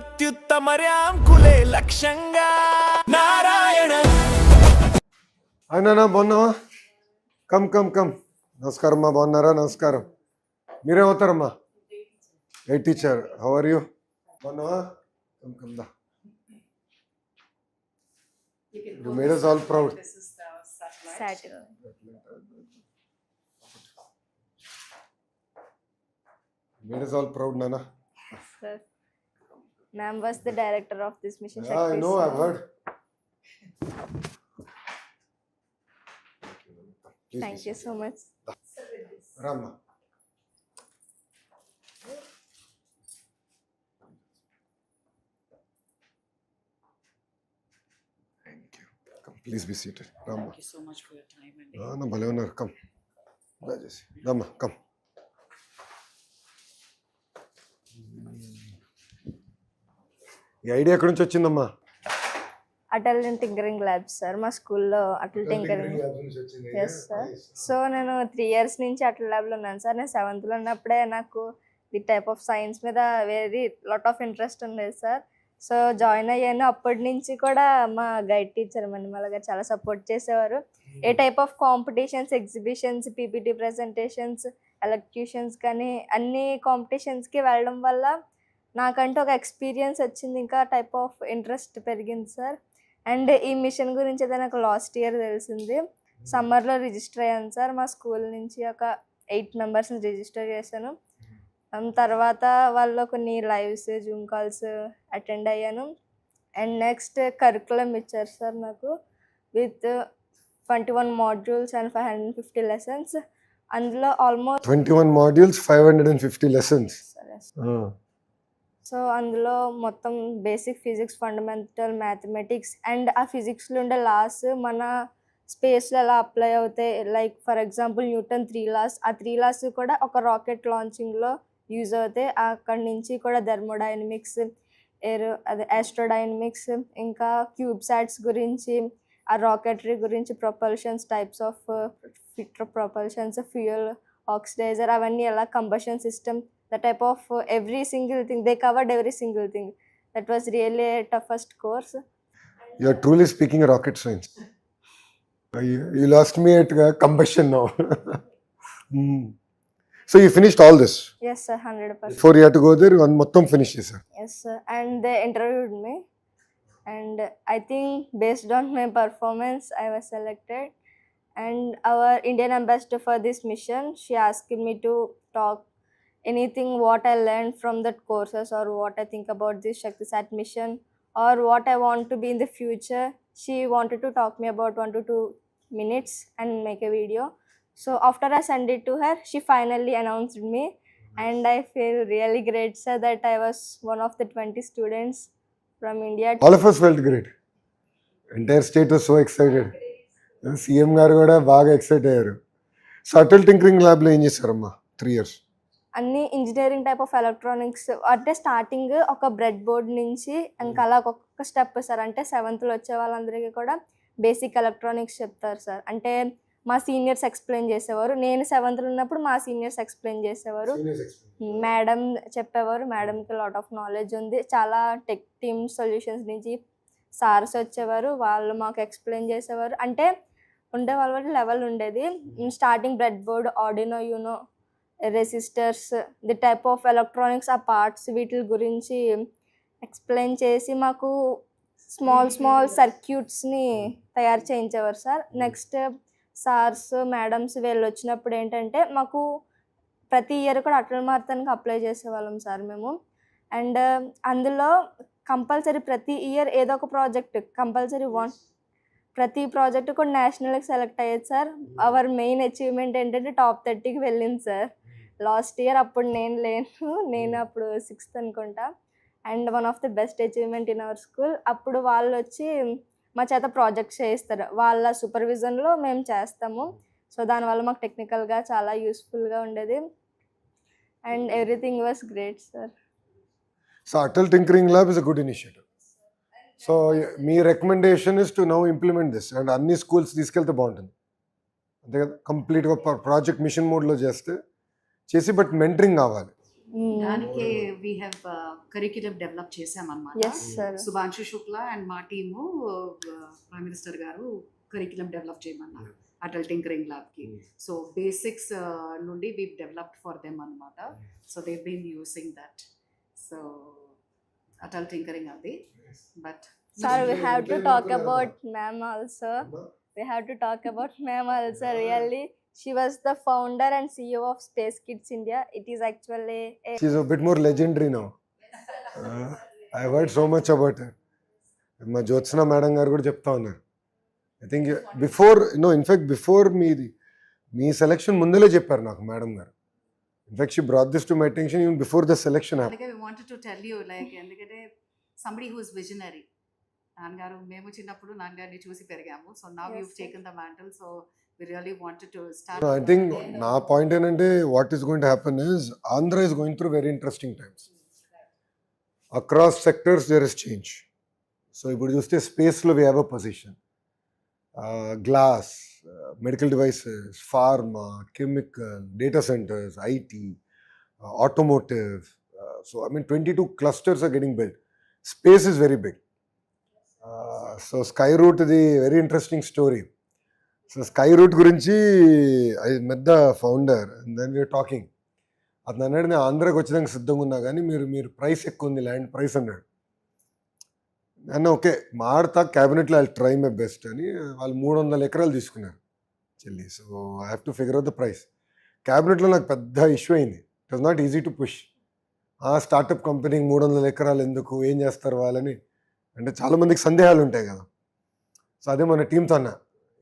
అత్యుత్తమర్యాం కులే లక్ష్యంగా నారాయణ. అయినా బాగున్నావా? Come come come. నమస్కారం అమ్మా, బాగున్నారా? నమస్కారం. మీరేమవుతారమ్మా? A teacher. How are you? బాగున్నావా? కమ్ కమ్ దా. You made us all proud. This is the satellite. Made us all proud, Nana. Sir, ma'am was the director of this mission. Yeah, I know, I've heard. Please, Thank you so much. Rama. Thank you. Come, please be seated. Rama. Thank you so much for your time and No, భలే ఉన్నారు. Come. Rama, come. ఈ idea ఎక్కడి నుంచి వచ్చిందమ్మా? Atal tinkering labs sir, మా స్కూల్లో Atal tinkering. Yes sir. So నేను 3 years నుంచి అటల్ ల్యాబ్లో ఉన్నాను సార్. నేను 7th ఉన్నప్పుడే నాకు ది టైప్ ఆఫ్ సైన్స్ మీద వెరీ లాట్ ఆఫ్ ఇంట్రెస్ట్ ఉండేది సార్. సో జాయిన్ అయ్యాను. అప్పటి నుంచి కూడా మా గైడ్ టీచర్ మణిమాల గారు చాలా సపోర్ట్ చేసేవారు. ఏ type of competitions, exhibitions, PPT presentations, elocutions కానీ అన్ని కాంపిటీషన్స్కి వెళ్ళడం వల్ల నాకంటూ ఒక ఎక్స్పీరియన్స్ వచ్చింది. ఇంకా టైప్ ఆఫ్ ఇంట్రెస్ట్ పెరిగింది సార్. అండ్ ఈ మిషన్ గురించి అయితే నాకు లాస్ట్ ఇయర్ తెలిసింది. సమ్మర్లో రిజిస్టర్ అయ్యాను సార్. మా స్కూల్ నుంచి ఒక 8 members రిజిస్టర్ చేశాను. తర్వాత వాళ్ళు కొన్ని లైవ్స్, జూమ్ కాల్స్ అటెండ్ అయ్యాను. అండ్ నెక్స్ట్ కరికులం ఇచ్చారు సార్ నాకు విత్ 21 modules and 550 lessons. అందులో ఆల్మోస్ట్ 21 modules, 550 lessons. సో అందులో మొత్తం basic physics, fundamental mathematics and ఆ ఫిజిక్స్లో ఉండే లాస్ మన స్పేస్లో ఎలా అప్లై అవుతాయి. Like for example Newton 3 laws, ఆ 3 laws కూడా ఒక రాకెట్ లాంచింగ్లో యూజ్ అవుతాయి. అక్కడి నుంచి కూడా థర్మోడైనమిక్స్, అదే ఆస్ట్రోడైనమిక్స్, ఇంకా క్యూబ్సాట్స్ గురించి, ఆ రాకెటరీ గురించి, ప్రొపల్షన్స్, టైప్స్ ఆఫ్ ప్రొపల్షన్స్, ఫ్యూయల్, ఆక్సిడైజర్, అవన్నీ ఎలా, combustion system, the type of every single thing. They covered every single thing. That was really a toughest course. You are truly speaking rocket science. You lost me at combustion now. So you finished all this? Yes sir, 100%. Before you had to go there, you మొత్తం finish చేశారు. Yes sir, and they interviewed me and I think based on my performance I was selected. And our Indian ambassador for this mission, she asked me to talk anything what I learned from that courses or what I think about this ShaktiSat mission or what I want to be in the future. She wanted to talk me about 1 to 2 minutes and make a video. So after I sent it to her, she finally announced me and I feel really great sir that I was one of the 20 students from India. All of us felt great. Entire state was so excited. CM గారు కూడా బాగా excite అయ్యారు. So Atal tinkering ల్యాబ్లో ఏం చేశారమ్మా 3 years? అన్ని engineering type of electronics అంటే starting ఒక bread board నుంచి ఇంకా అలా ఒక్కొక్క స్టెప్ సార్. అంటే 7th వచ్చే వాళ్ళందరికీ కూడా బేసిక్ ఎలక్ట్రానిక్స్ చెప్తారు సార్. అంటే మా సీనియర్స్ ఎక్స్ప్లెయిన్ చేసేవారు. నేను 7th ఉన్నప్పుడు మా సీనియర్స్ ఎక్స్ప్లెయిన్ చేసేవారు. మేడం చెప్పేవారు. మేడంకి లాట్ ఆఫ్ నాలెడ్జ్ ఉంది. చాలా టెక్ టీమ్ సొల్యూషన్స్ నుంచి సార్స్ వచ్చేవారు. వాళ్ళు మాకు ఎక్స్ప్లెయిన్ చేసేవారు. అంటే ఉండే వాళ్ళ లెవెల్ ఉండేది. Starting bread board, Arduino Uno, resistors, the type of electronics, ఆ పార్ట్స్ వీటి గురించి ఎక్స్ప్లెయిన్ చేసి మాకు స్మాల్ సర్క్యూట్స్ని తయారు చేయించేవారు సార్. నెక్స్ట్ సార్స్, మేడమ్స్ వీళ్ళు వచ్చినప్పుడు ఏంటంటే మాకు ప్రతి ఇయర్ కూడా అటల్ మారథాన్కి అప్లై చేసేవాళ్ళం సార్ మేము. అండ్ అందులో కంపల్సరీ ప్రతి ఇయర్ ఏదో ఒక ప్రాజెక్ట్ కంపల్సరీ ప్రతి ప్రాజెక్ట్ కూడా నేషనల్కి సెలెక్ట్ అయ్యేది సార్. అవర్ మెయిన్ అచీవ్మెంట్ ఏంటంటే top 30కి వెళ్ళింది సార్. లాస్ట్ ఇయర్ అప్పుడు నేను లేను, నేను అప్పుడు 6th అనుకుంటా. And one of the best achievement in our school. అప్పుడు వాళ్ళు వచ్చి మా చేత ప్రాజెక్ట్స్ చేయిస్తారు. వాళ్ళ సూపర్విజన్లో మేము చేస్తాము. సో దానివల్ల మాకు టెక్నికల్గా చాలా యూస్ఫుల్గా ఉండేది. And everything was great sir. So Atal tinkering lab is a good initiative. So me recommendation is to now implement this and అన్ని స్కూల్స్ తీసుకెళ్తే బాగుంటుంది అంతే కదా. కంప్లీట్గా ప్రాజెక్ట్ మిషన్ మోడ్లో చేసి బట్ మెంటరింగ్ కావాలి. దానికి వీ హ్యావ్ కరిక్యులం డెవలప్ చేసామన్నమాట. Yes sir. Shubhanshu Shukla and మా టీము ప్రైమ్ మినిస్టర్ గారు కరిక్యులం డెవలప్ చేయమన్నారు అటల్ టింకరింగ్ ల్యాబ్కి. సో బేసిక్స్ నుండి వీ డెవలప్డ్ ఫర్ దెమ్ అనమాట. So they been using that. So Atal tinkering అది. But Sir, we have to talk about ma'am also. We have to talk about ma'am also. Really, she was the founder and CEO of Space Kids India. It is actually a She's a bit more legendary now. I've heard so much about her. మా Jyotsna madam గారు కూడా చెప్తా ఉన్నారు. I think before me selection ముందలే చెప్పారు నాకు madam గారు. In fact she brought this to my attention even before the selection happen. అందుకే we wanted to tell you like ఎందుకంటే somebody who is visionary. నాన్నగారు మేము చిన్నప్పుడు నాన్నగారిని చూసి పెరిగాము. So now you've taken the mantle. So we really wanted to start. I think నా point ఏంటంటే what is going to happen is Andhra is going through very interesting times. Across sectors there is change. So ఇప్పుడు చూస్తే స్పేస్లో we have a position. Glass, medical devices, pharma, chemical, data centres, IT, automotive. So I mean 22 clusters are getting built. Space is very big. So Skyroot is a very interesting story. So Skyroot గురించి I met the founder and then we were talking. అతను అన్నాడు నేను ఆంధ్రాకి వచ్చేదానికి సిద్ధంగా ఉన్నా కానీ మీరు ప్రైస్ ఎక్కువ ఉంది, ల్యాండ్ ప్రైస్ అన్నాడు. అన్న ఓకే మాడతా క్యాబినెట్లో ఐ ట్రై మై బెస్ట్ అని వాళ్ళు 300 ఎకరాలు తీసుకున్నారు చెల్లి. So I have to figure out the price. క్యాబినెట్లో నాకు పెద్ద ఇష్యూ అయింది. It was not easy to push. Startup కంపెనీకి 300 ఎకరాలు ఎందుకు, ఏం చేస్తారు వాళ్ళని అంటే చాలామందికి సందేహాలు ఉంటాయి కదా. సో అదే మన టీంతో అన్న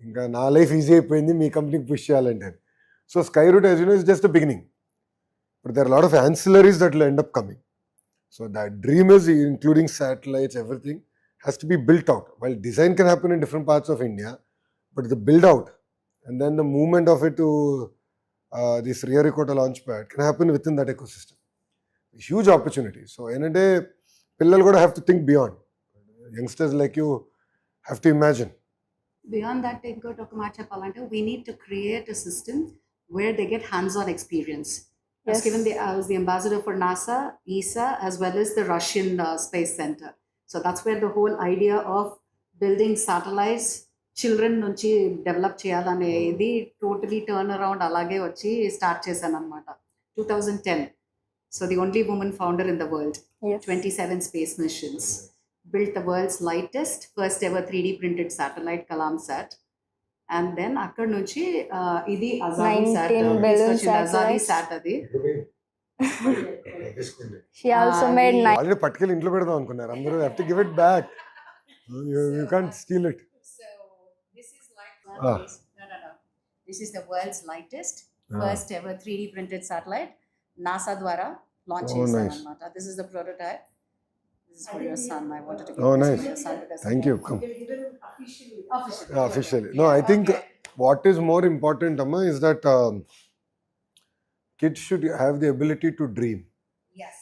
ఇంకా నా లైఫ్ ఈజీ అయిపోయింది మీ కంపెనీకి పుష్ చేయాలంటే. So Skyroot as you know is just the beginning. But there are lot of ancillaries that will end up coming. So that dream is including satellites, everything has to be built out. While design can happen in different parts of India, but the build out and then the movement of it to this Sriharikota launchpad can happen within that ecosystem. Huge opportunity. So ఏంటంటే పిల్లలు కూడా have to think beyond. Youngsters like you have to imagine. Beyond that, ఇంకోటి ఒక మాట చెప్పాలంటే we need to create a system where they get hands-on experience. Yes. I was the ambassador for NASA, ESA, as well as the Russian Space Center. So that's where the whole idea of building satellites, children నుంచి develop చేయాలనేది totally turn around అలాగే వచ్చి start చేశాను అనమాట 2010. So the only woman founder in the world, yes. 27 space missions, built the world's lightest, first ever 3D printed satellite, Kalamsat. And then అక్కడ నుంచి ఇది అజాదీ 19 balloon అజాదీ satellites. సాట్ అది. She also made ఆల్రెడీ పట్టుకెళ్ళి ఇంట్లో పెడదాం అనుకున్నారు అందరూ. Have to give it back. You can't steel it. So this is like Ah. no. This is the world's lightest, first ever 3D printed satellite. NASA ద్వారా launch Oh, చేశారు nice. అన్నమాట. This is the prototype. This is for your son. I wanted to give Oh, this nice. for your son because Thank you. Come. officially. Officially. No, I think what is more important, Amma, is that kids should have the ability to dream. Yes.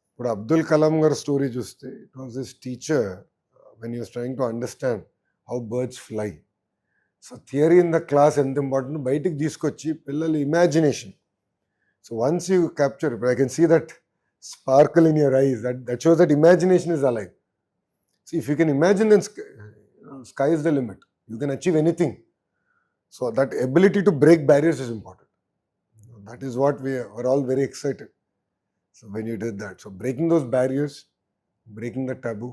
ఇప్పుడు అబ్దుల్ కలాం గారి story చూస్తే it was this teacher when who's trying to understand how birds fly. So theory in the class ఎంత important బయటికి తీసుకొచ్చి పిల్లలు imagination. So once you capture, I can see that sparkle in your eyes, that shows that imagination is alive. So if you can imagine then sky is the limit, you can achieve anything. So that ability to break barriers is important. That is what we were all very excited. So when you did that, so breaking those barriers, breaking the taboo,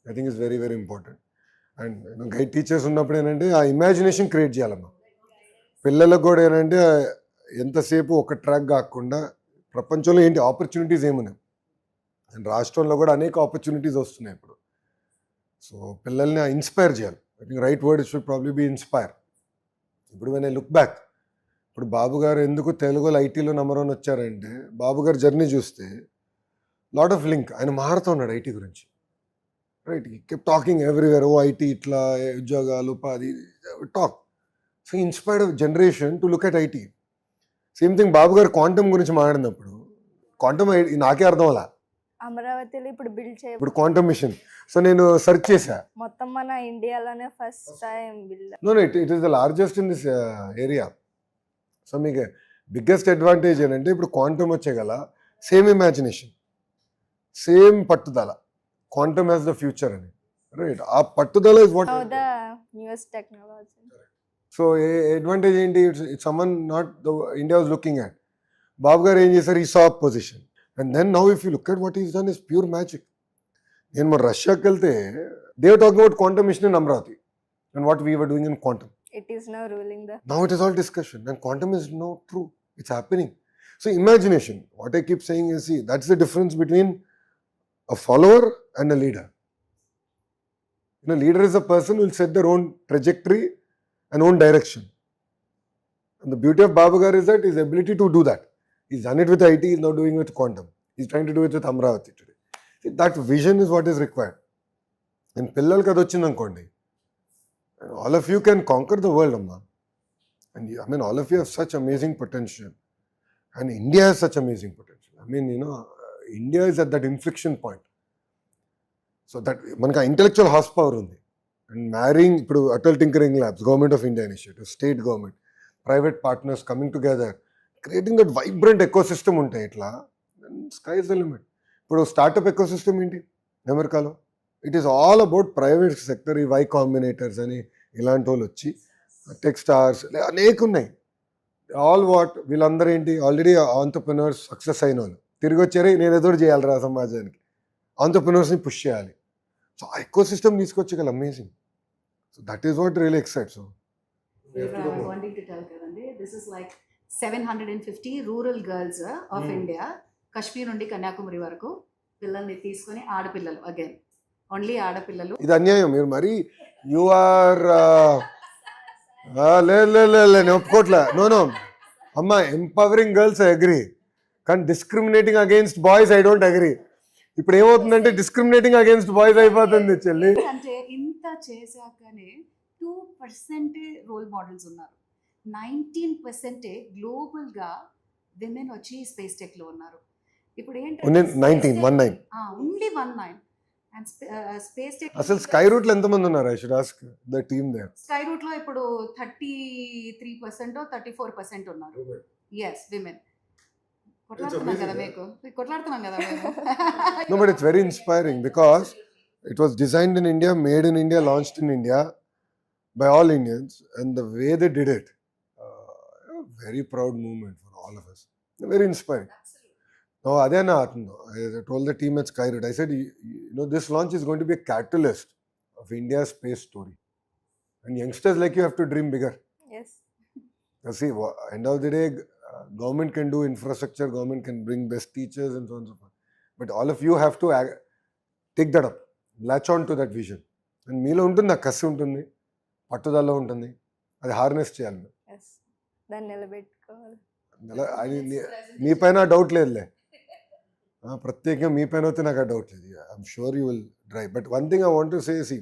I think is very, very important. And guide teachers ఉన్నప్పుడు ఏంటంటే ఆ imagination create చేయాలమ్మా. పిల్లలకు కూడా ఏంటంటే ఎంతసేపు ఒక track కాకుండా ప్రపంచంలో ఏంటి ఆపర్చునిటీస్ ఏమున్నాయి, అండ్ రాష్ట్రంలో కూడా అనేక ఆపర్చునిటీస్ వస్తున్నాయి ఇప్పుడు. సో పిల్లల్ని ఇన్స్పైర్ చేయాలి. I think right word should probably be inspire. ఇప్పుడు వెన్ ఐ లుక్ బ్యాక్, ఇప్పుడు బాబు గారు ఎందుకు తెలుగులో ఐటీలో నెంబర్ 1 వచ్చారంటే బాబు గారు జర్నీ చూస్తే లాట్ ఆఫ్ లింక్. ఆయన మారుతూ ఉన్నాడు ఐటీ గురించి, right? Kept talking everywhere, oh IT ఇట్లా ఉద్యోగాలు ఉపాధి talk. So inspired generation to look at IT. Same thing Babu గారు క్వాంటమ్ గురించి మాట్లాడినప్పుడు క్వాంటమ్ నాకే అర్థం అలా. అమరావతిలో ఇప్పుడు బిల్డ్ చేయ ఇప్పుడు క్వాంటమ్ మిషన్. సో నేను సెర్చ్ చేశా, మొత్తం మన ఇండియాలోనే first time build. No it is the largest in this area. So మీకు బిగ్గెస్ట్ అడ్వాంటేజ్ ఏంటంటే ఇప్పుడు క్వాంటమ్ వచ్చే గల సేమ్ ఇమాజినేషన్, సేమ్ పట్టుదల. క్వాంటమ్ హ్యాస్ ద ఫ్యూచర్ అని, రైట్? ఆ పట్టుదల is what. Now the newest technology. So advantage ఏంటి? ఇట్స్ సమ్మన్ not the India was looking at. Babu గారు ఏం చేశారు? ఈ సాఫ్ position. And then now if you look at what is done is pure magic. నేను మన రష్యాకి వెళ్తే they were talking about quantum mission in Amaravati and what we were doing in quantum. It is now ruling the. Now it is all discussion and quantum is no true. It's happening. So imagination, what I keep saying is, see, that's the difference between a follower and a leader. You know, leader is a person who will set their own trajectory and own direction. And the beauty of Babu Garu is that his ability to do that. He's done it with IT, he's now doing it with quantum. He's trying to do it with Amravati today. See, that vision is what is required. And Pillal kadochinankondi. And all of you can conquer the world, Amma. And I mean, all of you have such amazing potential. And India has such amazing potential. I mean, you know, India is at that inflection point. So that manka intellectual horsepower undi. And marrying Atal Tinkering Labs, Government of India initiative, state government, private partners coming together, creating that vibrant ecosystem untai itla, then sky is the limit. Startup ecosystem enti Amerikalo. It is all about private sector. ఈ Y Combinators అని ఇలాంటి వాళ్ళు వచ్చి, tech stars అనేక ఉన్నాయి. All what వీళ్ళందరూ ఏంటి? Already entrepreneurs, success అయిన వాళ్ళు తిరిగి వచ్చారు. నేను ఎదురు చేయాలిరా సమాజానికి, ఆంటర్ప్రినర్స్ని పుష్ చేయాలి. సో ఆ ఎకో సిస్టమ్ తీసుకొచ్చగల amazing. So that is what really excite. So wanting to tell కదండి, this is like 750 rural girls of India, Kashmir నుండి కన్యాకుమారి వరకు పిల్లల్ని తీసుకొని, ఆడపిల్లలు, అగైన్ ఓన్లీ ఆడపిల్లలు. ఇది అన్యాయం. మీరు మరి యు ఆర్ నేను ఒప్పుకోట్లే. నో అమ్మా, ఎంపవరింగ్ గర్ల్స్ ఐ అగ్రీ, కానీ discriminating against boys I don't agree. ఇప్పుడు ఏమవుతుందంటే డిస్క్రిమినేటింగ్ అగేన్స్ట్ బాయ్స్ అయిపోతుంది చెల్లి. అంటే ఇంత చేశాకనే 2% రోల్ మోడల్స్ ఉన్నారు. 19% గ్లోబల్ గా విమెన్ వచ్చి స్పేస్ టెక్ లో ఉన్నారు. ఇప్పుడు only 19 only 19. And space tech అసలు స్కై రూట్ లో ఎంతమంది ఉన్నారు? I should ask the team there. Skyroot లో ఇప్పుడు 33% 34% ఉన్నారు. Yes, women. కొట్లాడుతున్నాం కదా మేము. No, but it's very inspiring because it was designed in India, made in India, launched in India by all Indians, and the way they did it, very proud movement for all of us. Very inspiring. Now, Adhyana Atmano, I told the team at Skyroot, I said, you know, this launch is going to be a catalyst of India's space story. And youngsters like you have to dream bigger. Yes. Now, see, end of the day, government can do infrastructure, government can bring best teachers and so on and so forth. But all of you have to take that up, latch on to that vision. And మీలో ఉంటుంది, ఆ కసి ఉంటుంది, పట్టుదల ఉంటుంది, అది harness చేయాలి. Yes. దాన్ని నిలబెట్టుకోవాలి. మీ పైన డౌట్ లేదులే, ప్రత్యేకంగా మీ పైన అయితే నాకు ఆ డౌట్ లేదు. I'm sure you will drive. But one thing I want to say, see,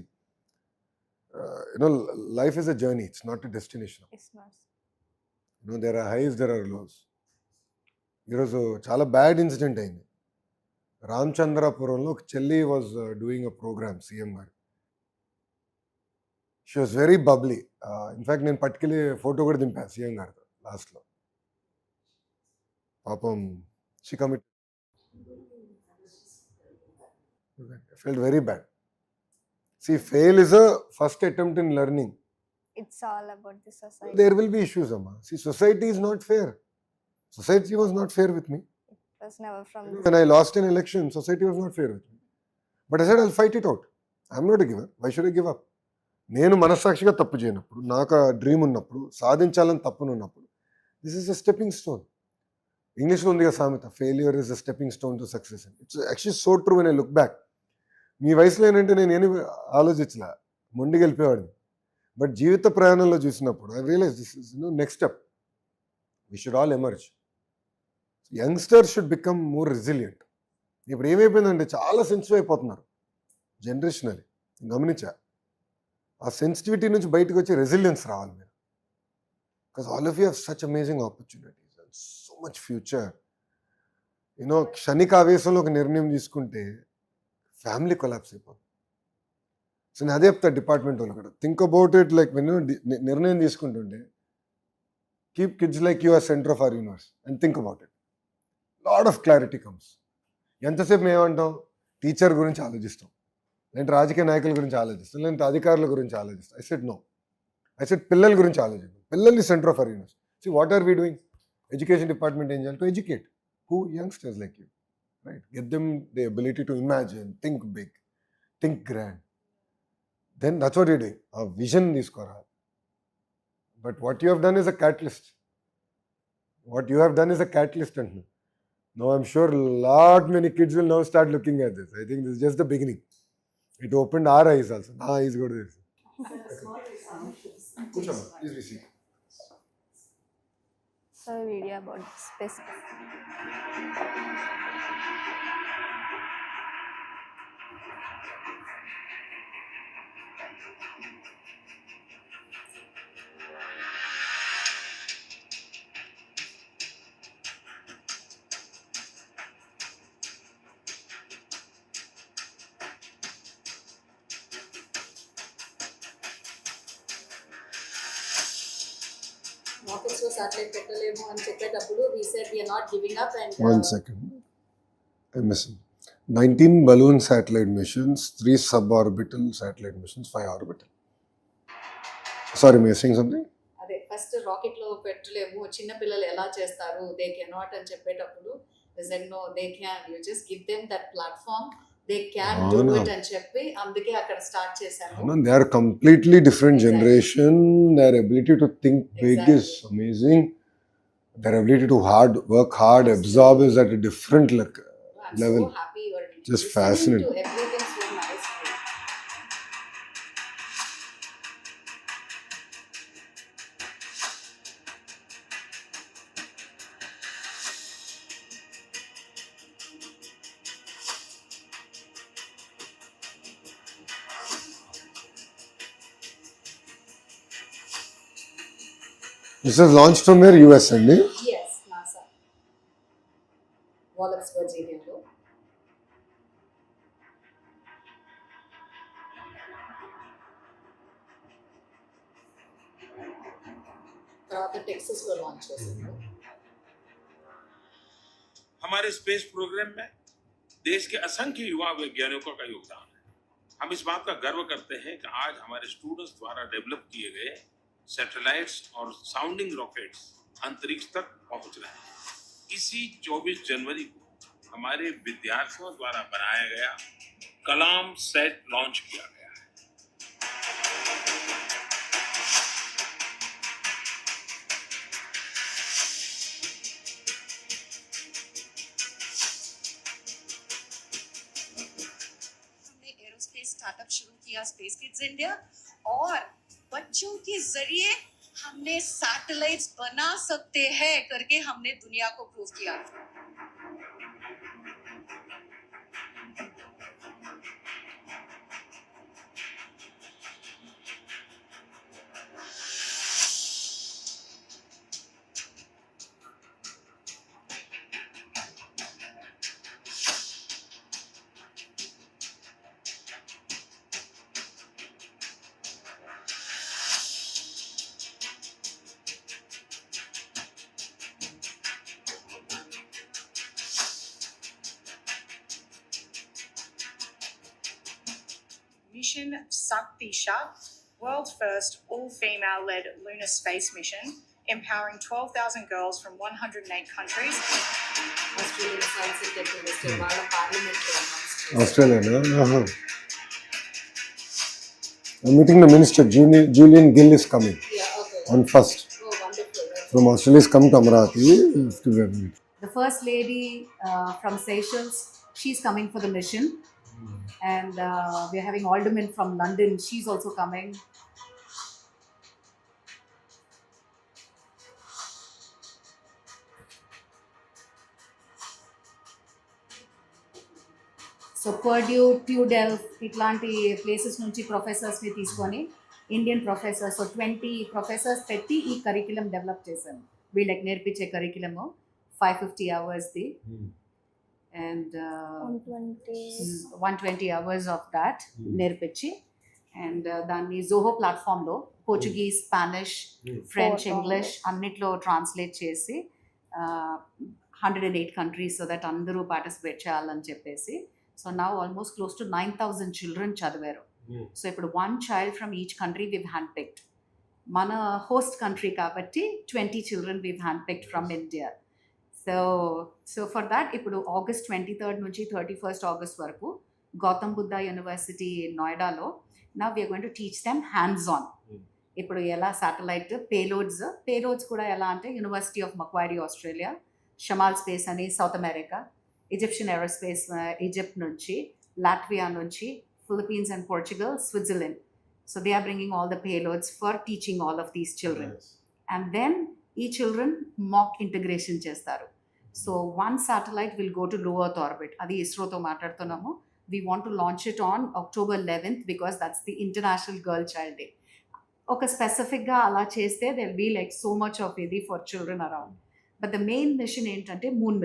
you know, life is a journey, it's not a destination. It's not. You know, there are highs, there are lows. ఈరోజు చాలా bad incident అయింది. రామచంద్రాపురంలో ఒక చెల్లి was doing a programme, CM గారు. She was very bubbly. In fact నేను పట్టుకెళ్ళి photo కూడా దింపాను సీఎం గారితో లాస్ట్లో. పాపం she commit. I felt very bad. See, fail is a first attempt in learning. It's all about the society. There will be issues, Amma. See, society is not fair. Society was not fair with me. It was never from the. When I lost an election, society was not fair with me. But I said, I'll fight it out. I'm not a giver. Why should I give up? నేను మనస్సాక్షిగా తప్పు చేయనప్పుడు, నాకు ఆ dream ఉన్నప్పుడు, సాధించాలని తప్పునున్నప్పుడు, this is a stepping stone. ఇంగ్లీష్లో ఉంది కదా సామెత, failure is a stepping stone to success. It's actually so true when I look back. మీ వయసులో ఏంటంటే నేను ఏమి ఆలోచించలే, మొండికి వెళ్ళిపోయేవాడిని. బట్ జీవిత ప్రయాణంలో చూసినప్పుడు I realise this is next step. We should all emerge. Youngsters should become more resilient. ఇప్పుడు ఏమైపోయిందంటే చాలా సెన్సిటివ్ అయిపోతున్నారు జనరేషనల్లీ. గమనించా, ఆ సెన్సిటివిటీ నుంచి బయటకు వచ్చి రెసిలియన్స్ రావాలి మీరు. Because all of you have such amazing opportunities and so much future. You know, క్షణిక ఆవేశంలో ఒక నిర్ణయం తీసుకుంటే ఫ్యామిలీ కొలాప్స్ అయిపోతుంది. సో నేను అదే చెప్తా డిపార్ట్మెంట్ వాళ్ళు కూడా, think about it like when నిర్ణయం తీసుకుంటుంటే, keep kids like you are centre of our universe and think about it. Lot of clarity comes. ఎంతసేపు మేము ఏమంటాం, టీచర్ గురించి ఆలోచిస్తాం, లేదంటే రాజకీయ నాయకుల గురించి ఆలోచిస్తాం, లేదంటే అధికారుల గురించి ఆలోచిస్తాం. I said no, I said పిల్లల గురించి ఆలోచిస్తాం. పిల్లల్ని centre of awareness. See what are we doing? Education department ఏం చేయాలి? To educate who youngsters like you, right? Get them the ability to imagine, think big, think grand. Then that's what you doing. ఆ vision తీసుకోరా. But what you have done is a catalyst. What you have done is a catalyst. And now I'm sure lot many kids will now start looking at this. I think this is just the beginning. It opened our eyes also. Our eyes go to this. Kuchama, please be seated. So video about space. Rockets లో satellite పెట్టలేము అని చెప్పేటప్పుడు we said we are not giving up and One second. I'm missing. 19 balloon satellite missions, 3 suborbital satellite missions, 5 orbital. Sorry, am I saying something? అదే first rocket లో పెట్టలేము, చిన్న పిల్లలు ఎలా చేస్తారు, దే కెనాట్ అని చెప్పేటప్పుడు we said no, they can, you just give them that platform, they can do అవునా. it అని చెప్పి అందుకే అక్కడ స్టార్ట్ చేశాను. No, they are completely different Exactly. generation. Their ability to think big is Exactly. amazing. Their ability to work hard, absorb is at a different I'm level. so happy you are Just listening fascinating. to everything so nicely. This is launched from where? US, అండి. Yes, NASA. Wallops, Virginia లో. తర్వాత Texas లో launch చేశారు. हमारे space programme में देश के असंख्य युवा वैज्ञानिकों का योगदान है। हम इस बात का गर्व करते हैं कि आज हमारे स्टूडेंट्स द्वारा डेवलप किए गए सैटेलाइट्स और साउंडिंग रॉकेट्स अंतरिक्ष तक पहुंच रहे हैं। इसी 24 जनवरी को हमारे विद्यार्थियों द्वारा बनाया गया कलाम सेट लॉन्च किया गया है। हमने एरोस्पेस स्टार्टअप शुरू किया स्पेस किड्स इंडिया, और बच्चों के जरिए हमने सैटेलाइट्स बना सकते हैं करके हमने दुनिया को प्रूव किया। Mission Saktisha, world's first all-female-led lunar space mission, empowering 12,000 girls from 108 countries. Australian science and technology వాళ్ళ పార్లమెంట్ లో అనౌన్స్ చేశారు. Australia. I'm meeting the minister. Julian Gill is coming Yeah, okay. on 1st. Oh, wonderful. From Australia is coming to Amaravati. We have to have a meeting. The first lady from Seychelles, she's coming for the mission. And we're having Alderman from London, she's also coming. So Purdue, TU Delft ఇట్లాంటి places నుంచి ప్రొఫెసర్స్ని తీసుకొని Indian professors 20 professors పెట్టి ఈ curriculum develop చేశాను. వీళ్ళకి నేర్పించే curriculum 550 అవర్స్ది and 120 hours of that నేర్పించి అండ్ దాన్ని జోహో ప్లాట్ఫామ్లో పోర్చుగీస్, స్పానిష్, ఫ్రెంచ్, ఇంగ్లీష్ అన్నిట్లో ట్రాన్స్లేట్ చేసి 108 countries so that అందరూ పార్టిసిపేట్ చేయాలని చెప్పేసి. So now almost close to 9,000 children చదివారు. సో ఇప్పుడు 1 child from each country we've hand picked. మన హోస్ట్ కంట్రీ కాబట్టి 20 children we've hand picked from India. So for that ఇప్పుడు ఆగస్ట్ 23rd నుంచి 31st ఆగస్ట్ వరకు గౌతమ్ బుద్ధ యూనివర్సిటీ నోయిడాలో నా we're going to teach them hands on. ఇప్పుడు ఎలా శాటిలైట్ పేలోడ్స్ కూడా ఎలా అంటే University of Macquarie Australia, Shamal Space అని South America, Egyptian aerospace Egypt నుంచి, లాట్వియా నుంచి, Philippines and Portugal, Switzerland. So they are bringing all the payloads for teaching all of these children. And then ఈ children mock integration చేస్తారు. సో 1 satellite will go to low earth orbit. అది ఇస్రోతో మాట్లాడుతున్నాము. We want to launch it on October 11th because that's the International Girl Child Day. ఒక స్పెసిఫిక్గా అలా చేస్తే there will be like so much of ఇది for children around. But the main mission ఏంటంటే moon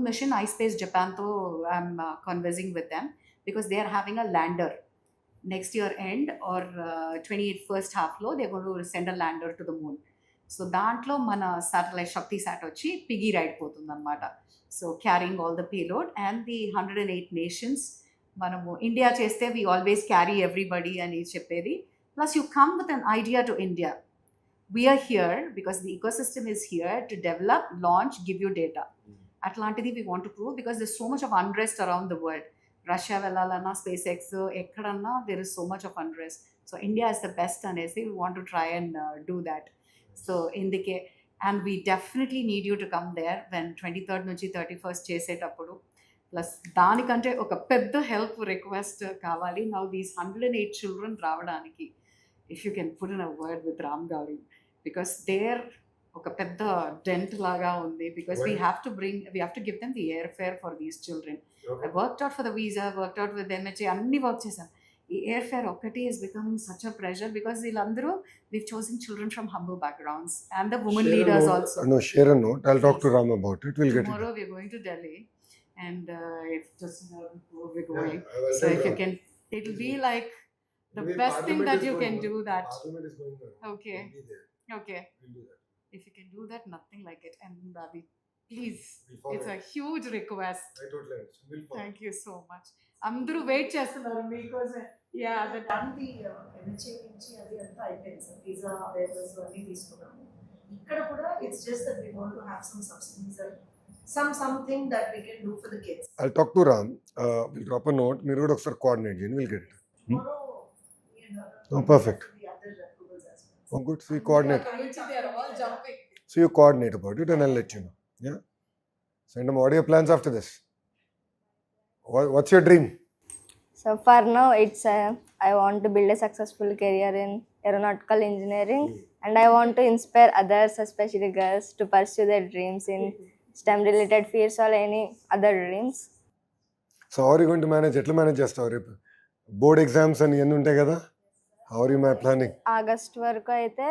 machine iSpace Japanతో I'm conversing with them because they are having a lander next year end or 28 first halfలో they're going to send a lander to the moon. So దాంట్లో మన satellite Shakti sat వచ్చి piggy ride పోతుంది అనమాట. So carrying all the payload and the 108 nations. మనము India చేస్తే we always carry everybody అని చెప్పేది. Plus you come with an idea to India. We're here because the ecosystem is here to develop, launch, give you data. అట్లాంటిది we want to prove because there so much of unrest around the world. Russia వెళ్ళాలన్నా, SpaceX ఎక్కడన్నా there is so much of unrest. So India is the best అనేసి we want to try and do that. So and we definitely need you to come there when 23rd నుంచి 31st చేసేటప్పుడు. Plus దానికంటే ఒక పెద్ద help request కావాలి. Now these 108 children రావడానికి if you can put in a word with Ram గారు because there ఒక పెద్ద డెంట్ లాగా ఉంది. Because we have to give them the air fair for these children. I worked out for the visa, worked out with MHA, అన్ని work చేశాను. ఈ air fair ఒక్కటి is becoming such a pressure because వీళ్ళందరూ we've chosen children from humble backgrounds and the women leaders also. No, share a note. I'll talk to Ram about it. We'll get Tomorrow it. we're going to Delhi and if just we're going. So if you can, it'll be like the best thing that you can do that. Parliament is going on. Okay. We'll be there. Okay. We'll do that. If you can do that, nothing like it. And Ravi, please, We'll follow it's a it. huge request. I totally understand. We'll follow. Thank you so much. అందరూ wait చేస్తున్నారు మీకోసం. Yeah that దానికి MHA నుంచి అది అంతా అయిపోయింది sir. Visa weavers అన్నీ తీసుకున్నాము. ఇక్కడ కూడా it's just that we want to have some subsidies and something that we can do for the kids. I'll talk to Ram. We'll drop a note. మీరు కూడా ఒకసారి కోఆర్డినేట్ చేయండి. We'll get it. Oh, perfect. Oh, good. So you coordinate. they are all jumping. So you coordinate about it and I'll let you know. Yeah? Send them. What are your plans after this? What's your dream? So for now, it's I want to build a successful career in aeronautical engineering, and I want to inspire others, especially girls, to pursue their dreams in STEM-related fields or any other dreams. So how are you going to manage? ఎట్లా manage చేస్తావు రేపు? Board exams అని ఎన్ని ఉంటాయి కదా? How are you planning? August వరకు అయితే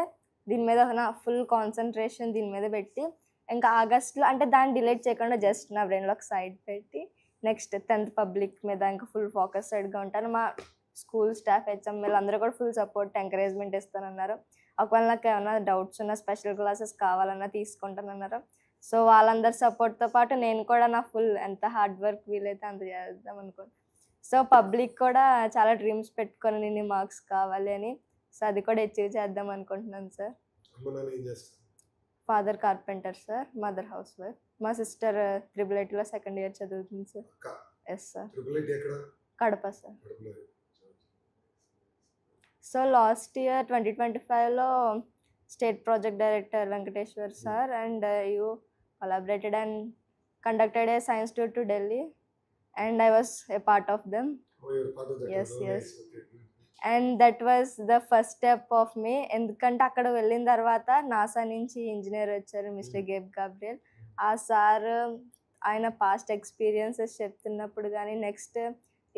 దీని మీద నా ఫుల్ కాన్సన్ట్రేషన్ దీని మీద పెట్టి, ఇంకా ఆగస్ట్లో అంటే దాన్ని డిలీట్ చేయకుండా జస్ట్ నా బ్రెయిన్లో ఒక సైడ్ పెట్టి నెక్స్ట్ 10th పబ్లిక్ మీద ఇంకా ఫుల్ ఫోకస్డ్గా ఉంటాను. మా స్కూల్ స్టాఫ్ HML అందరూ కూడా ఫుల్ సపోర్ట్, ఎంకరేజ్మెంట్ ఇస్తానన్నారు. ఒకవేళ నాకు ఏమైనా డౌట్స్ ఉన్న స్పెషల్ క్లాసెస్ కావాలన్నా తీసుకుంటానన్నారు. సో వాళ్ళందరి సపోర్ట్తో పాటు నేను కూడా నా ఫుల్ ఎంత హార్డ్ వర్క్ వీలైతే అంత చేద్దాం అనుకోండి. సో పబ్లిక్ కూడా చాలా డ్రీమ్స్ పెట్టుకొని ఇన్ని మార్క్స్ కావాలి అని. సో అది కూడా అచీవ్ చేద్దాం అనుకుంటున్నాను sir. Father carpenter sir, mother housewife. మా సిస్టర్ IIITలో సెకండ్ ఇయర్ చదువుతుంది సార్. Yes sir. Kadapa sir. So last year 2025లో state project director Venkateshwar sir and you collaborated and conducted a science tour to Delhi and I was a part of them. Oh, you're part of that. Yes, Oh, yes. nice. Okay. And that was the first step of me. ఎందుకంటే అక్కడ వెళ్ళిన తర్వాత NASA నుంచి engineer వచ్చారు mister గేబ్ Gabriel. ఆ sir ఆయన past experiences చెప్తున్నప్పుడు కానీ నెక్స్ట్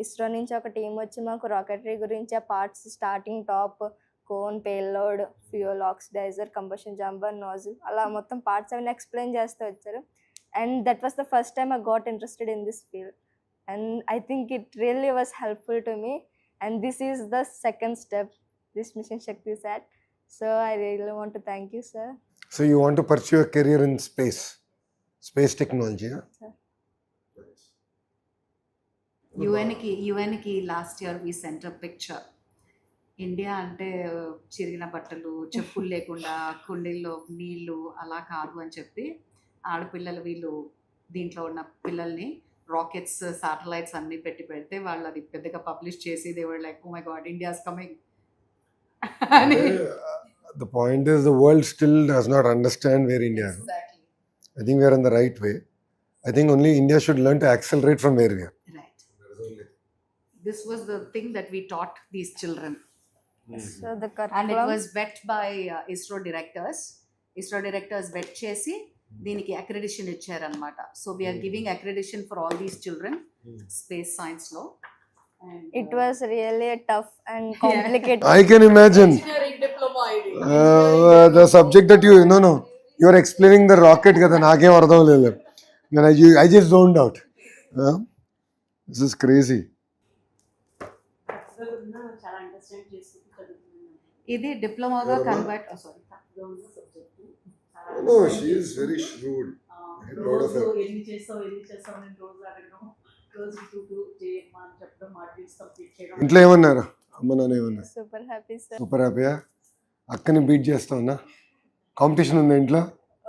ఇస్రో నుంచి ఒక టీం వచ్చి మాకు రాకెటరీ గురించి ఆ parts starting top cone, payload, fuel, oxidiser, combustion chamber, nozzle అలా మొత్తం పార్ట్స్ అవన్నీ ఎక్స్ప్లెయిన్ చేస్తూ వచ్చారు. And that was the first time I got interested in this field and I think it really was helpful to me. And this is the second step, this Mission Shakti Sat. So I really want to thank you, sir. So you want to pursue a career in space. Space technology. యుఎన్కి last year we sent a picture. India అంటే చిరిగిన బట్టలు, చెప్పులు లేకుండా కుండీల్లో నీళ్ళు అలా కాదు అని చెప్పి ఆడపిల్లలు వీళ్ళు దీంట్లో ఉన్న పిల్లల్ని రాకెట్స్, శాటిలైట్స్ అన్నీ పెడితే వాళ్ళు అది పెద్దగా పబ్లిష్ చేసి they were like, oh my God, India's coming అని. The point is the world still does not understand where India is. Exactly. I think we are on the right way. I think only India should learn to accelerate from where we are. Right. This was the thing that we taught these children. So the And it curriculum was vet by ISRO directors. ISRO directors vet చేసి దీనికి accreditation ఇచ్చారనమాట. So we're giving accreditation for all these children space సైన్స్లో. It was really tough and complicated. I can imagine. Engineering diploma idea. The subject that you are explaining the rocket కదా, నాకేం అర్థం లేదు. I just zoned out. This is crazy. చాలా understand చేసుకుంటూ చదువుతున్నాను. ఇది డిప్లొమాగా convert, sorry, No, she is very shrewd. I'm proud of her. ఎన్ని చేస్తావు నేను రోజు అడగడం, రోజు చేయమ్మా అని చెప్పడం, మాడ్యూల్స్ కంప్లీట్ చేయడం. ఇంట్లో ఏమన్నారు? అమ్మ నాన్న ఏమన్నారు? Super happy sir. సూపర్ హ్యాపీయా? అక్కని బీట్ చేస్తా ఉన్నా. కాంపిటీషన్ ఉంది ఇంట్లో?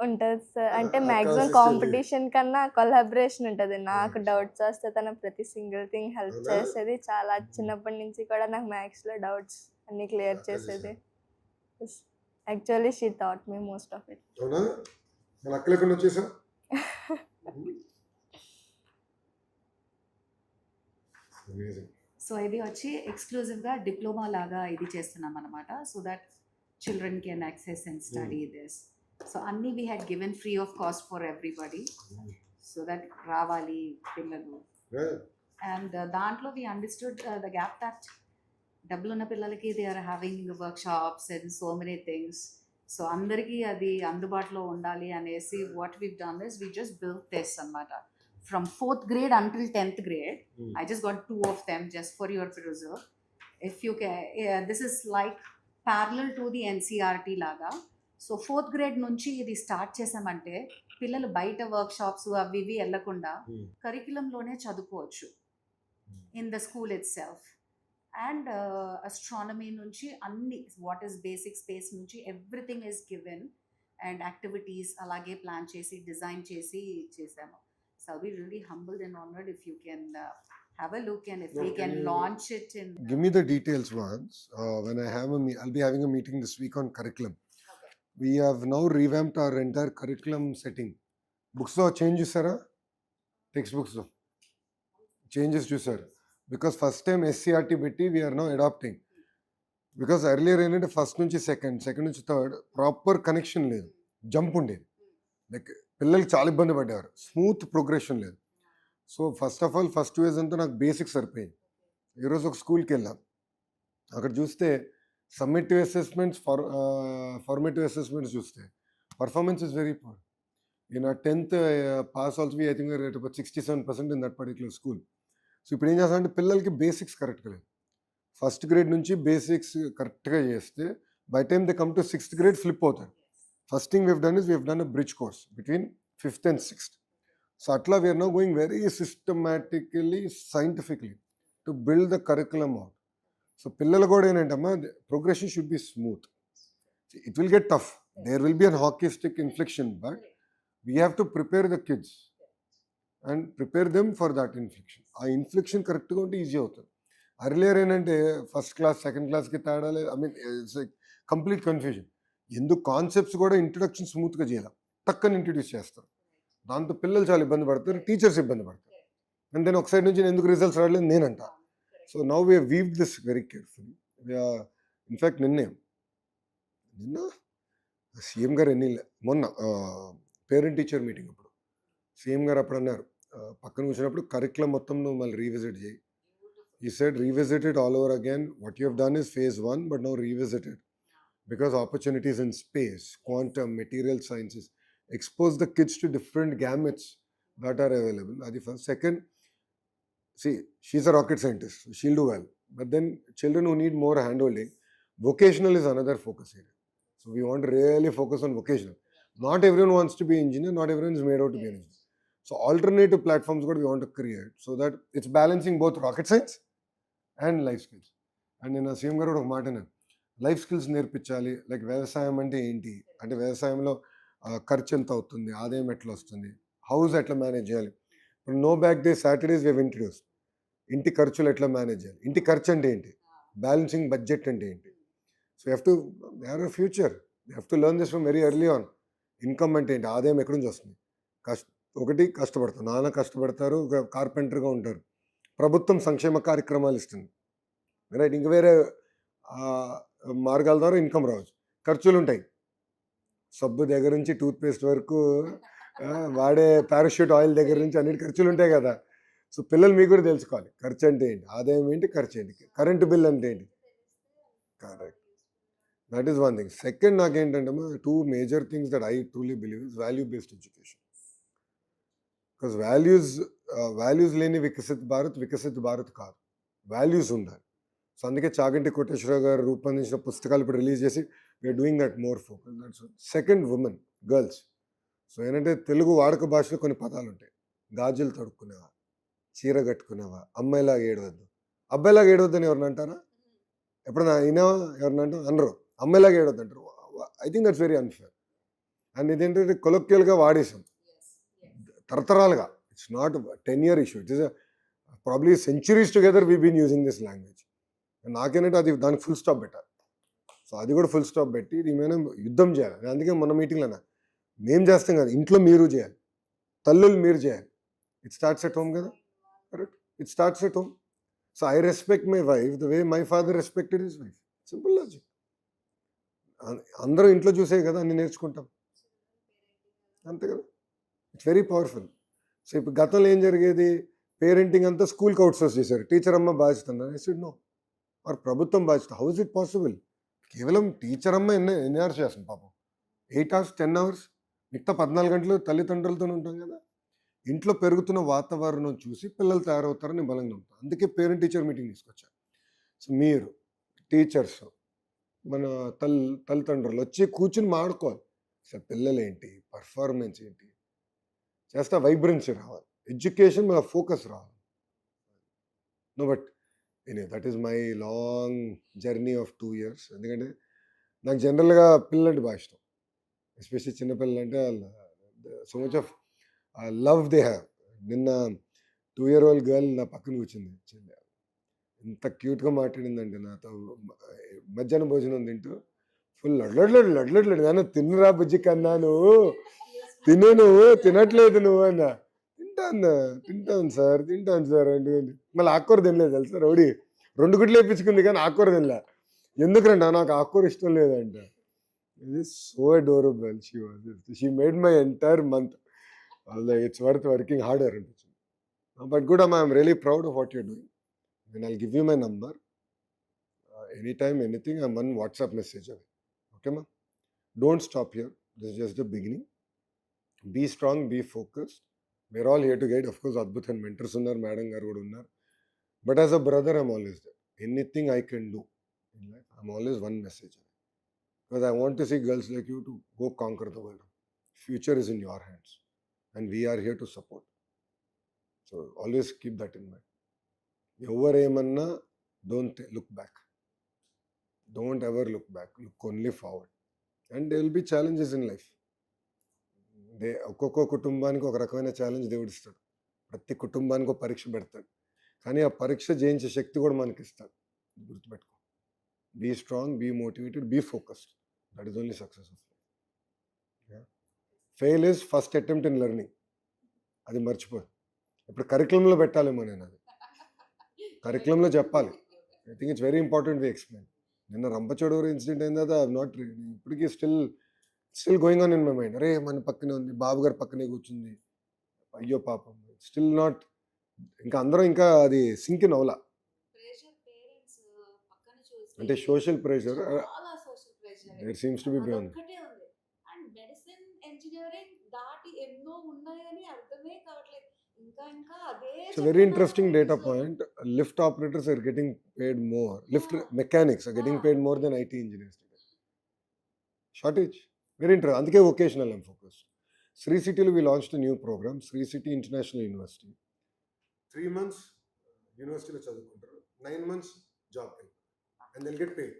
ఉంటుంది సార్. అంటే అక్క మ్యాక్సిమం sister కాంపిటీషన్ కన్నా కొలాబరేషన్ ఉంటుంది. నాకు డౌట్స్ వస్తే తన ప్రతి సింగిల్ థింగ్ హెల్ప్ అవునా? చేసేది. చాలా చిన్నప్పటి నుంచి కూడా నాకు మ్యాథ్స్లో డౌట్స్ అన్ని క్లియర్ చేసేది. Actually she thought me most of it. అవునా? మన అక్క లేకుండా వచ్చేసా? Amazing. సో ఇది వచ్చి ఎక్స్క్లూజివ్గా డిప్లొమా లాగా ఇది చేస్తున్నాం అనమాట. So that children can access and study this. So అన్నీ we had given free of cost for everybody, so that రావాలి పిల్లలు. Yeah. అండ్ దాంట్లో we understood the gap that డబ్బులు ఉన్న పిల్లలకి they are having workshops and so many things. So అందరికీ అది అందుబాటులో ఉండాలి అనేసి what we've done is we just built this అనమాట. From 4th grade until 10th grade, I just got 2 of them just for your perusal. If you can, this is like parallel to the NCRT laga. So 4th grade nunchi ఇది start చేసామంటే పిల్లలు బయట work shops అవి ఇవి వెళ్ళకుండా కరికులంలోనే చదువుకోవచ్చు in the school it self. And astronomy నుంచి అన్ని వాట్ ఈస్ బేసిక్ స్పేస్ నుంచి everything is given and activities అలాగే ప్లాన్ చేసి డిజైన్ చేసి చేసాము. So I'll be really humbled and honored if you can have a look and if we can launch it in. Give me the details once. When I have I'll be having a meeting this week on curriculum. Okay. We have now revamped our entire curriculum setting. Books lo change chusara? Textbooks lo changes chusara. Because first time SCRT betti we are now adopting. Because earlier ఏంటంటే first నుంచి second నుంచి third proper connection లేదు, jump ఉండేది. Like పిల్లలకి చాలా ఇబ్బంది పడ్డారు, smooth progression లేదు. So first of all first ways అంతా నాకు బేసిక్స్ సరిపోయింది. ఈరోజు ఒక స్కూల్కి వెళ్ళాం, అక్కడ చూస్తే సమ్మేటివ్ అసెస్మెంట్స్ ఫార్మేటివ్ అసెస్మెంట్స్ చూస్తే performance is very poor. In 10th pass also I think rate about 67% in that particular school. So ఇప్పుడు ఏం చేస్తామంటే పిల్లలకి బేసిక్స్ కరెక్ట్గా లేదు. ఫస్ట్ గ్రేడ్ నుంచి బేసిక్స్ కరెక్ట్గా చేస్తే by time they come to 6th grade flip అవుతారు. First thing we've done is we've done a bridge course between 5th and 6th. So atla we are now going very systematically, scientifically to build the curriculum out. So pillala kuda enantama progression should be smooth. See, it will get tough. There will be an hockey stick inflection, but we have to prepare the kids and prepare them for that inflection. Aa inflection correct ga unte easy avutundi. Earlier enante first class second class ki taadale, I mean it's like complete confusion. ఎందుకు concepts కూడా introduction స్మూత్గా చేయాలి, టక్కని introduce చేస్తారు. దాంతో పిల్లలు చాలా ఇబ్బంది పడతారు, టీచర్స్ ఇబ్బంది పడతారు. అండ్ దెన్ ఒక సైడ్ నుంచి ఎందుకు రిజల్ట్స్ రావట్లేదు నేనంట. So now we weave this very carefully. In fact నిన్న సీఎం గారు మొన్న పేరెంట్ టీచర్ మీటింగ్ అప్పుడు సీఎం గారు అప్పుడు అన్నారు, పక్కన కూర్చున్నప్పుడు కరికులం మొత్తం నువ్వు మళ్ళీ రీవిజిట్ చేయి. ఈ said revisit it all over again. What you have done is phase 1, but now revisit it. Because opportunities in space, quantum, material sciences, expose the kids to different gamuts that are available. That's the first. Second, see, she's a rocket scientist, so she'll do well. But then children who need more handholding, vocational is another focus area. So we want to really focus on vocational. Not everyone wants to be engineer, not everyone is made out to be an engineer. So alternative platforms what we want to create so that it's balancing both rocket science and life skills. And నేను CM గారు ఒక మాట అన్నాను, life skills నేర్పించాలి. Like వ్యవసాయం అంటే ఏంటి అంటే వ్యవసాయంలో ఖర్చు ఎంత అవుతుంది, ఆదాయం ఎట్లా వస్తుంది, హౌస్ ఎట్లా మేనేజ్ చేయాలి. ఇప్పుడు no bag day Saturdays we've introduce ఇంటి ఖర్చులు ఎట్లా మేనేజ్ చేయాలి, ఇంటి ఖర్చు అంటే ఏంటి, బ్యాలెన్సింగ్ బడ్జెట్ అంటే ఏంటి. So you have to have a future, you have to learn this from very early on. Income అంటే ఏంటి, ఆదాయం ఎక్కడి నుంచి వస్తుంది, ఒకటి కష్టపడతారు, నాన్న కష్టపడతారు, ఒక కార్పెంటర్గా ఉంటారు, ప్రభుత్వం సంక్షేమ కార్యక్రమాలు ఇస్తుంది, రైట్. ఇంక వేరే మార్గాల ద్వారా ఇన్కమ్ రావచ్చు. ఖర్చులు ఉంటాయి, సబ్బు దగ్గర నుంచి టూత్పేస్ట్ వరకు, వాడే పారాషూట్ ఆయిల్ దగ్గర నుంచి అన్నిటి ఖర్చులు ఉంటాయి కదా. సో పిల్లలు మీకు కూడా తెలుసుకోవాలి ఖర్చు అంటే ఏంటి, ఆదాయం ఏంటి, ఖర్చు ఏంటి, కరెంటు బిల్ అంటే ఏంటి. Correct, that is one thing. Second నాకేంటంటే 2 major things that I truly believe is value-based education. Because values లేని వికసిత్ భారత్ కాదు, వాల్యూస్ ఉండాలి. సో అందుకే చాగంటి కోటేశ్వరరావు గారు రూపొందించిన పుస్తకాలు ఇప్పుడు రిలీజ్ చేసి we're doing that more focus. That's second, women, girls. So ఏంటంటే తెలుగు వాడుక భాషలో కొన్ని పదాలు ఉంటాయి. గాజులు తొడుక్కునేవా, చీర కట్టుకునేవా, అమ్మాయిలాగా ఏడవద్దు. అబ్బాయిలాగా ఏడవద్దు అని ఎవరిని అంటారా? ఎప్పుడన్నా అయినావా? ఎవరిని అంటారు? అనరు. అమ్మాయిలాగా ఏడవద్దు అంటారు. I think that's very unfair. And ఇదేంటంటే కొలొక్యువల్గా వాడేసాం తరతరాలుగా. It's not 10-year issue, it is probably centuries together we been using this language. నాకేంటంటే అది దానికి ఫుల్ స్టాప్ పెట్టాలి. సో అది కూడా ఫుల్ స్టాప్ పెట్టి దీని యుద్ధం చేయాలి. అందుకే మన మీటింగ్లో మేము చేస్తాం కదా, ఇంట్లో మీరు చేయాలి, తల్లులు మీరు చేయాలి. ఇట్ స్టార్ట్స్ ఎట్ హోమ్ కదా, correct, it starts at home. So I respect my wife the way my father respected his wife. Simple logic. అందరూ ఇంట్లో చూసే కదా అన్ని నేర్చుకుంటాం, అంతే కదా. It's very powerful. సో ఇప్పుడు గతంలో ఏం జరిగేది, పేరెంటింగ్ అంతా స్కూల్కి అవుట్సోర్స్ చేశారు, టీచర్ అమ్మ బాధ్యత అన్నారు. ఐ సెడ్ నో, మరి ప్రభుత్వం బాధ్యత. How is it possible? కేవలం టీచర్ అమ్మ ఎన్ని అవర్స్ చేస్తుంది పాపం, 8 hours 10 hours, మిగతా 14 గంటలు తల్లిదండ్రులతో ఉంటాం కదా. ఇంట్లో పెరుగుతున్న వాతావరణం చూసి పిల్లలు తయారవుతారని బలంగా ఉంటాం. అందుకే పేరెంట్ టీచర్ మీటింగ్ తీసుకొచ్చారు. సో మీరు టీచర్స్, మన తల్లిదండ్రులు వచ్చి కూర్చుని మాడుకోవాలి. అసలు పిల్లలు ఏంటి, పర్ఫార్మెన్స్ ఏంటి చేస్తా, వైబ్రెన్సీ రావాలి, ఎడ్యుకేషన్ మన ఫోకస్ రావాలి. No but that is my long journey of 2 years. ఎందుకంటే నాకు జనరల్గా పిల్లలంటే బాగా ఇష్టం, ఎస్పెషల్లీ చిన్నపిల్లలు అంటే so much of love they have. నిన్న 2-year-old గర్ల్ నా పక్కన కూర్చుంది, ఎంత క్యూట్గా మాట్లాడిందంటే నాతో. మధ్యాహ్నం భోజనం తింటూ ఫుల్ లడ్లడ్లడు నాన్న, తిన్నరా బుజ్జి కన్నా, నువ్వు తిను, నువ్వు తినట్లేదు నువ్వు అన్నా. తింటాను సార్ అంటే మళ్ళీ ఆకుకూర తినలేదు తెలుసా. రౌడీ 2 గుడ్లు వేయించుకుంది కానీ ఆకుకూర తినలే. ఎందుకంటే నాకు ఆకుకూర ఇష్టం లేదంట. ఇది so adorable. She made my entire month. It's worth working harder అనిపించింది. బట్ గుడ్ అమ్మా, I'm really proud of what you're doing. And I'll give you my number, any time anything, I'm one WhatsApp message away. Okay ma, don't stop here, this is just the beginning. Be strong, be focused. We're all here to guide. Of course adbhut and mentors unnar, madam garu kuda unnar, but as a brother I'm always there. Anything I can do in life, I'm always one message away, because I want to see girls like you to go conquer the world. Future is in your hands and we are here to support. So always keep that in mind. Ever emanna, don't look back. Don't ever look back, look only forward. And there will be challenges in life. ఒక్కొక్క కుటుంబానికి ఒక రకమైన challenge దేవుడు ఇస్తాడు, ప్రతి కుటుంబానికి ఒక పరీక్ష పెడతాడు, కానీ ఆ పరీక్ష జయించే శక్తి కూడా మనకి ఇస్తాడు. గుర్తుపెట్టుకో, be strong, be motivated, be focused. That is only success of life. Fail is first attempt in learning. అది మర్చిపో. ఇప్పుడు కరికులంలో పెట్టాలేమో, నేను అది కరికులంలో చెప్పాలి. I think it's very important we explain. నిన్న రంపచోడవరం ఇన్సిడెంట్ అయింది కదా, నాట్ ఇప్పటికీ still going on in my mind. అరే మన పక్కనే ఉంది, బాబు గారు పక్కనే కూర్చుంది, అయ్యో పాపం, స్టిల్ నాట్, ఇంకా అందరం ఇంకా అది సింక్ ఇన్ అవలా. అంటే social pressure there seems to be beyond. It's a very interesting data point. Lift operators are getting paid more. Lift mechanics are getting paid more than IT engineers today. Shortage. Very interest, అందుకే vocational aim focus. Sri సిటీలో we launched new programme, Sri City International University. 3 months యూనివర్సిటీలో చదువుకుంటారు, 9 months జాబ్కి వెళ్తారు, and they'll get paid.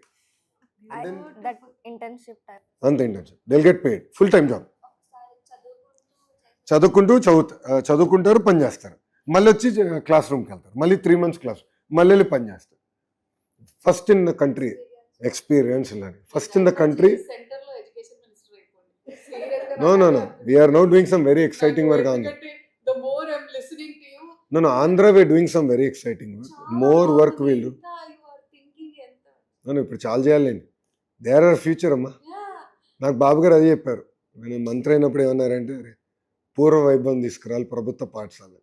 I then that internship type. అంత internship, they'll get paid, full time job. చదువుకుంటారు, పని చేస్తారు, మళ్ళీ వచ్చి క్లాస్ రూమ్కి వెళ్తారు, మళ్ళీ 3 months క్లాస్, మళ్ళీ వెళ్ళి పని చేస్తారు. First in the country experience ఇలాంటి, ఫస్ట్ ఇన్ ద కంట్రీ. సెంటర్లో ఎడ్యుకేషన్ మినిస్టర్ అయిపోండి. No. We are now doing some very exciting work on that. The more I'm listening to you, No, Andhra we're doing some very exciting work. More work we'll do. you are thinking ఎంత. No, ఇప్పుడు చాలా చేయాలండి. They are our future అమ్మా. నాకు బాబు గారు అదే చెప్పారు. నేను మంత్రి అయినప్పుడు ఏమన్నారంటే, పూర్వ వైభవం తీసుకురాలి ప్రభుత్వ పాఠశాలకు.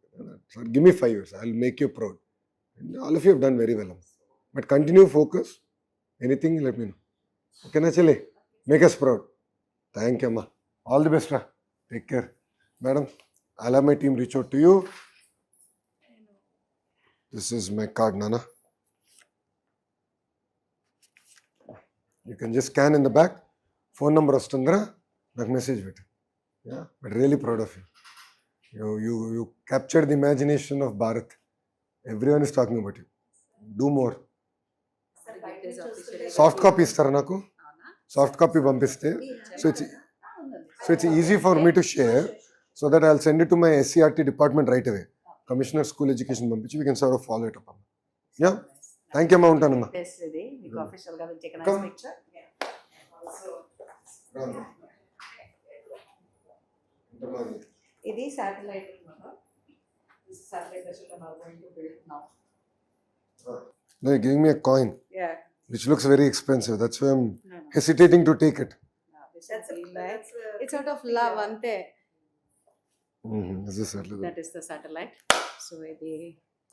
Sir give me 5 years, I will make you proud. All of you have done very well అమ్మా. But continue focus, anything let me know. ఓకేనా చెల్లి? Make us proud. Thank you అమ్మా. ఆల్ ది బెస్ట్ రా. Take care. Madam, I'll have my team reach out to you. This is my card, Nana. You can just scan in the back. Phone number వస్తుందిరా, నాకు message పెట్టు. Yeah, but really proud of you. You captured the imagination of Bharat. Everyone is talking about you. Do more. Soft copy ఇస్తారా నాకు? Soft copy పంపిస్తే, so it's easy for me to share, so that I'll send it to my SCRT department right away. Commissioner School Education పంపించి we can sort of follow it up. Yeah, thank you అమ్మా, ఉంటానమ్మా. ఇది మీకు official గా take a Come. nice picture. ఇది satellite అన్నమాట. This is satellite that children are going to build now. They're giving me a coin Yeah. which looks very expensive. That's why I'm No. hesitating to take it. This is like it's out of love ante. This is certainly That is the satellite. So ఇది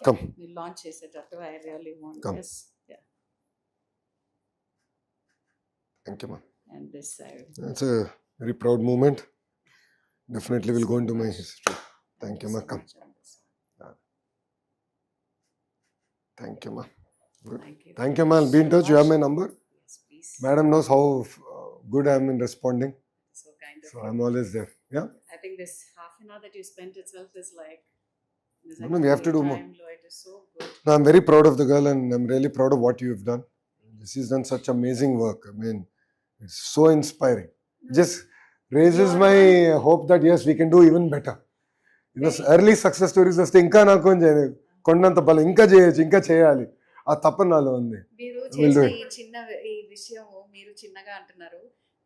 Come. we launch చేసేటట్టు I really want Come. this. Yeah. Thank you, ma'am. And this side. That's a very proud moment. Definitely will go into my history. Thank you, ma'am. Come. Thank you, ma'am. Good. Thank you. Thank you, ma'am. I'll be in touch. You have my number. Yes, please. Madam knows how good I am in responding. So kind of. So I'm always there. Yeah. I think this half an hour that you spent itself is like. this No, we have to do more. time, Lord, it is so good. No, I'm very proud of the girl, and I'm really proud of what you've done. She's done such amazing work. I mean, it's so inspiring. Just raises my hope that yes, we can do even better. You know, early success stories వస్తే ఇంకా నాకు కొండంత బలం, ఇంకా చేయొచ్చు, ఇంకా చేయాలి, ఆ తపన నాలో ఉంది. మీరు We'll do చేసిన it. ఈ చిన్న ఈ విషయం మీరు చిన్నగా అంటున్నారు,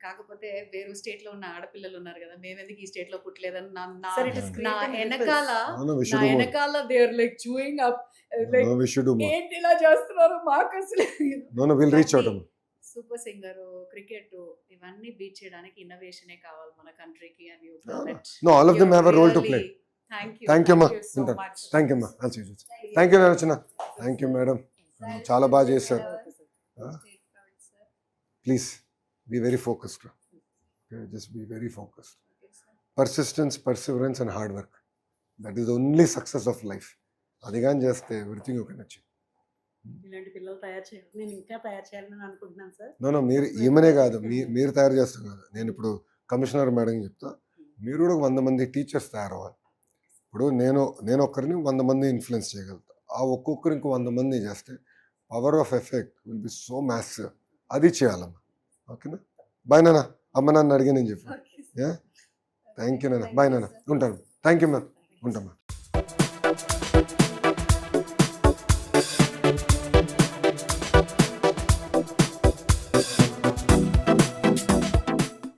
కాకపోతే వేరే స్టేట్ లో ఉన్న ఆడపిల్లలు ఉన్నారు కదా, మేమెందుకు ఈ స్టేట్ లో పుట్టలేదని Sir, it is నా creating వెనకాల No, we నా should do more. వెనకాల they are like chewing up like No, we should do more. ఏంటి ఇలా చేస్తున్నారు మాకు అసలు No, we'll reach out. Super singer, cricket, ఇవన్నీ బీట్ చేయడానికి ఇన్నోవేషనే కావాలి మన కంట్రీకి. అని No, all of them have a role to play. Thank you, ma. So ఉంటాను. Much. Thank you, ma. I'll see you. Thank you, Narachana. Thank you, madam. చాలా బాగా చేశారు. Please be very focused. Okay, just be very focused. Persistence, perseverance and hard work. That is the only success of life. అది కానీ చేస్తే everything you can achieve. ఇలాంటి పిల్లలు తయారు చేయాలి, నేను ఇంకా తయారు చేయాలని అనుకుంటున్నాను సార్. నో మీరు ఈమెనే కాదు, మీరు తయారు చేస్తాం కాదు. నేను ఇప్పుడు కమిషనర్ మేడం చెప్తా, మీరు కూడా 100 మంది టీచర్స్ తయారవ్వాలి. ఇప్పుడు నేను ఒక్కరిని 100 మంది ఇన్ఫ్లుయెన్స్ చేయగలుగుతా. ఆ ఒక్కొక్కరు ఇంకో 100 మంది చేస్తే power of effect will be so massive. అది చేయాలమ్మా. ఓకేనా? బాయ్ నాన్న. అమ్మ నాన్న అడిగి నేను చెప్పాను. థ్యాంక్ యూ నాన్న. బాయ్ నాన్న. ఉంటాను. Thank you ma'am. ఉంటామ్మా.